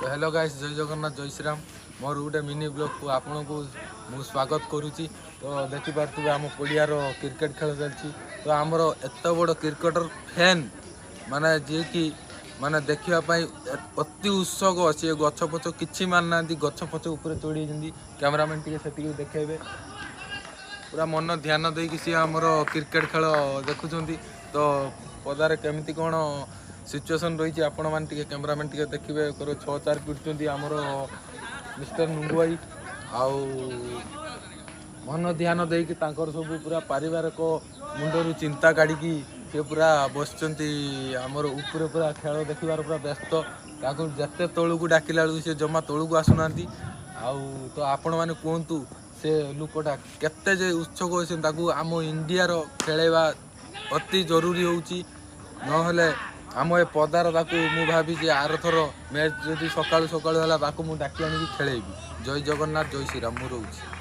तो hello guys, जय जगन्नाथ, जय श्रीराम। मोर गोटे मिनी ब्लॉग को आपन को मु स्वागत करुच्ची। तो देखिपे आम पड़ियार क्रिकेट खेल चलती। तो आमर एत बड़ क्रिकेटर फैन माने जी कि माने देखापी अति उत्सुक अच्छे। गछ पछ कि मानना, गछ पछ उपर चढ़ी कैमरामैन टी देखेबे पूरा मन ध्यान देकी सी आमर क्रिकेट खेल देखुं। तो पदारे केमती कौन सिचुएसन रही आपण मैंने कैमरामैन टी देखिए। 6-4 पिटुंट आमर मिस्टर नुंगु भाई आउ मन ध्यान देकी सब पूरा पारिवारिक मुंडर चिंता काढ़ी सी पूरा बस आमर उपरे पूरा खेल देखार पूरा व्यस्त। जिते तौक डाकिला बेलू सी जमा तौक आसुना। तो आपण मैंने कहतु से लुकटा केते जे उत्सुक होती आम इंडियार खेलवा अति जरूरी होची। नहले आम ए पदार मु भावी आर थर मैच जदि सकाळु सकाळु है मुझे डाकी आनी खेलेबी। जय जगन्नाथ, जय श्रीराम। मु रोची।